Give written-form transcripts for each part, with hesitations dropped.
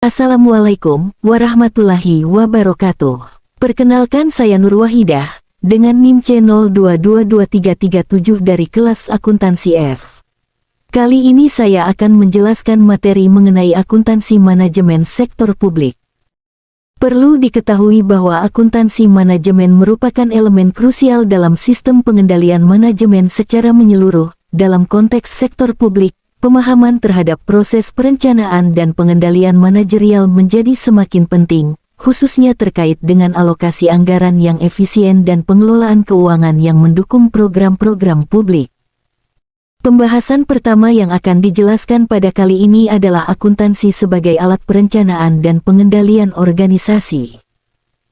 Assalamualaikum warahmatullahi wabarakatuh. Perkenalkan, saya Nur Wahidah dengan NIM C02223337 dari kelas akuntansi F. Kali ini saya akan menjelaskan materi mengenai akuntansi manajemen sektor publik. Perlu diketahui bahwa akuntansi manajemen merupakan elemen krusial dalam sistem pengendalian manajemen secara menyeluruh. Dalam konteks sektor publik, pemahaman terhadap proses perencanaan dan pengendalian manajerial menjadi semakin penting, khususnya terkait dengan alokasi anggaran yang efisien dan pengelolaan keuangan yang mendukung program-program publik. Pembahasan pertama yang akan dijelaskan pada kali ini adalah akuntansi sebagai alat perencanaan dan pengendalian organisasi.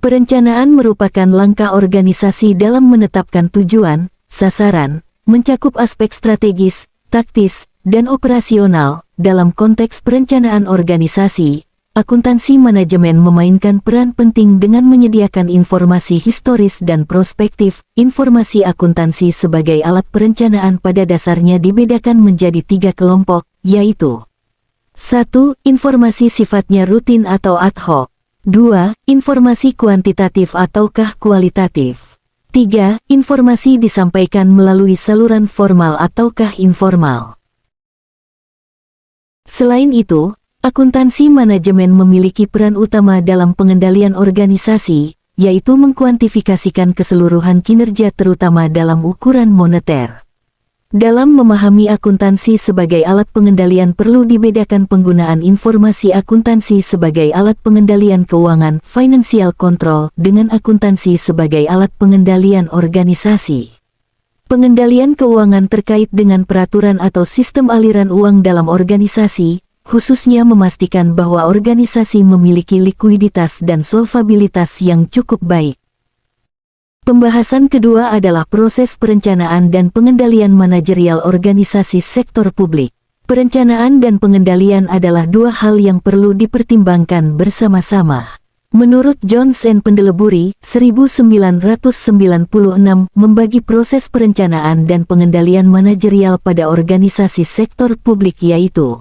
Perencanaan merupakan langkah organisasi dalam menetapkan tujuan, sasaran, mencakup aspek strategis, taktis, dan operasional. Dalam konteks perencanaan organisasi, akuntansi manajemen memainkan peran penting dengan menyediakan informasi historis dan prospektif. Informasi akuntansi sebagai alat perencanaan pada dasarnya dibedakan menjadi 3 kelompok, yaitu 1. Informasi sifatnya rutin atau ad hoc. 2. Informasi kuantitatif ataukah kualitatif. 3. Informasi disampaikan melalui saluran formal ataukah informal. Selain itu, akuntansi manajemen memiliki peran utama dalam pengendalian organisasi, yaitu mengkuantifikasikan keseluruhan kinerja terutama dalam ukuran moneter. Dalam memahami akuntansi sebagai alat pengendalian perlu dibedakan penggunaan informasi akuntansi sebagai alat pengendalian keuangan (financial control) dengan akuntansi sebagai alat pengendalian organisasi. Pengendalian keuangan terkait dengan peraturan atau sistem aliran uang dalam organisasi, khususnya memastikan bahwa organisasi memiliki likuiditas dan solvabilitas yang cukup baik. Pembahasan kedua adalah proses perencanaan dan pengendalian manajerial organisasi sektor publik. Perencanaan dan pengendalian adalah dua hal yang perlu dipertimbangkan bersama-sama. Menurut Jones and Pendlebury, 1996, membagi proses perencanaan dan pengendalian manajerial pada organisasi sektor publik yaitu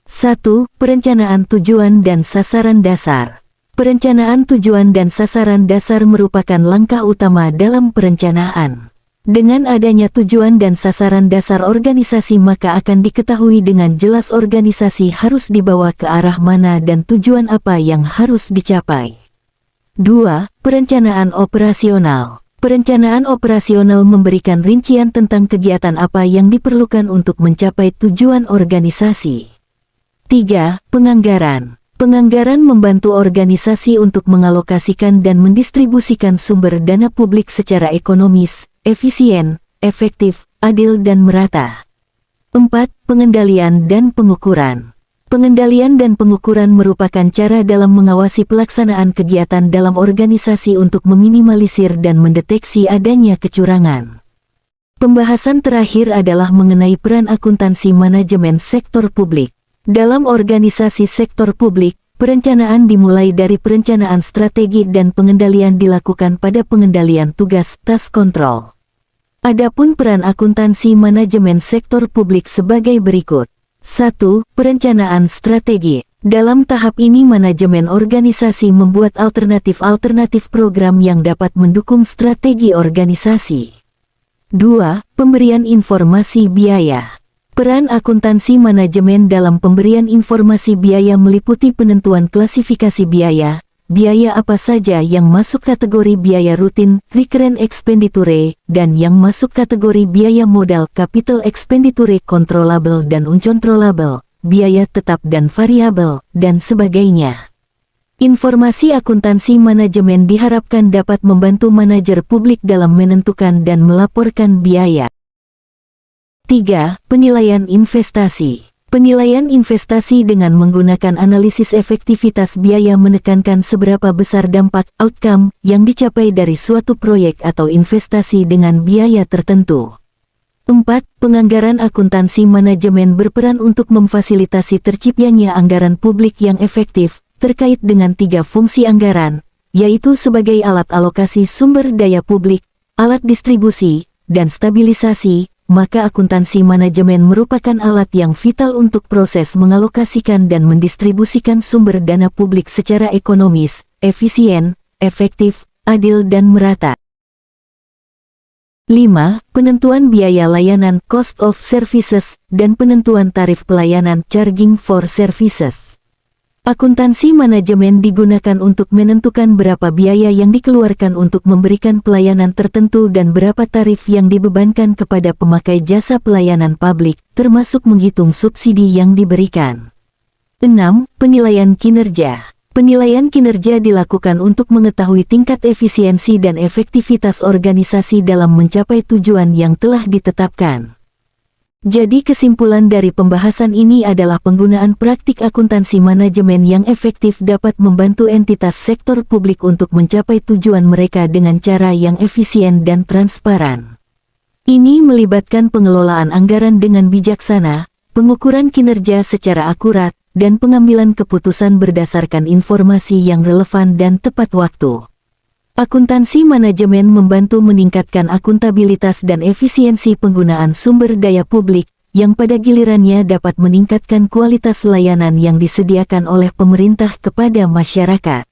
1. Perencanaan tujuan dan sasaran dasar. Perencanaan tujuan dan sasaran dasar merupakan langkah utama dalam perencanaan. Dengan adanya tujuan dan sasaran dasar organisasi, maka akan diketahui dengan jelas organisasi harus dibawa ke arah mana dan tujuan apa yang harus dicapai. 2. Perencanaan operasional. Perencanaan operasional memberikan rincian tentang kegiatan apa yang diperlukan untuk mencapai tujuan organisasi. 3. Penganggaran. Penganggaran membantu organisasi untuk mengalokasikan dan mendistribusikan sumber dana publik secara ekonomis, efisien, efektif, adil dan merata. 4. Pengendalian dan pengukuran. Pengendalian dan pengukuran merupakan cara dalam mengawasi pelaksanaan kegiatan dalam organisasi untuk meminimalisir dan mendeteksi adanya kecurangan. Pembahasan terakhir adalah mengenai peran akuntansi manajemen sektor publik. Dalam organisasi sektor publik, perencanaan dimulai dari perencanaan strategi dan pengendalian dilakukan pada pengendalian tugas task control. Adapun peran akuntansi manajemen sektor publik sebagai berikut. 1. Perencanaan strategi. Dalam tahap ini manajemen organisasi membuat alternatif program yang dapat mendukung strategi organisasi. 2. Pemberian informasi biaya. Peran akuntansi manajemen dalam pemberian informasi biaya meliputi penentuan klasifikasi biaya, biaya apa saja yang masuk kategori biaya rutin, recurrent expenditure, dan yang masuk kategori biaya modal, capital expenditure, controllable dan uncontrollable, biaya tetap dan variabel, dan sebagainya. Informasi akuntansi manajemen diharapkan dapat membantu manajer publik dalam menentukan dan melaporkan biaya. 3. Penilaian investasi. Penilaian investasi dengan menggunakan analisis efektivitas biaya menekankan seberapa besar dampak outcome yang dicapai dari suatu proyek atau investasi dengan biaya tertentu. 4. Penganggaran akuntansi manajemen berperan untuk memfasilitasi terciptanya anggaran publik yang efektif terkait dengan 3 fungsi anggaran, yaitu sebagai alat alokasi sumber daya publik, alat distribusi, dan stabilisasi. maka akuntansi manajemen merupakan alat yang vital untuk proses mengalokasikan dan mendistribusikan sumber dana publik secara ekonomis, efisien, efektif, adil dan merata. 5. Penentuan biaya layanan cost of services dan penentuan tarif pelayanan charging for services. Akuntansi manajemen digunakan untuk menentukan berapa biaya yang dikeluarkan untuk memberikan pelayanan tertentu dan berapa tarif yang dibebankan kepada pemakai jasa pelayanan publik, termasuk menghitung subsidi yang diberikan. 6. Penilaian kinerja. Penilaian kinerja dilakukan untuk mengetahui tingkat efisiensi dan efektivitas organisasi dalam mencapai tujuan yang telah ditetapkan. Jadi kesimpulan dari pembahasan ini adalah penggunaan praktik akuntansi manajemen yang efektif dapat membantu entitas sektor publik untuk mencapai tujuan mereka dengan cara yang efisien dan transparan. Ini melibatkan pengelolaan anggaran dengan bijaksana, pengukuran kinerja secara akurat, dan pengambilan keputusan berdasarkan informasi yang relevan dan tepat waktu. Akuntansi manajemen membantu meningkatkan akuntabilitas dan efisiensi penggunaan sumber daya publik, yang pada gilirannya dapat meningkatkan kualitas layanan yang disediakan oleh pemerintah kepada masyarakat.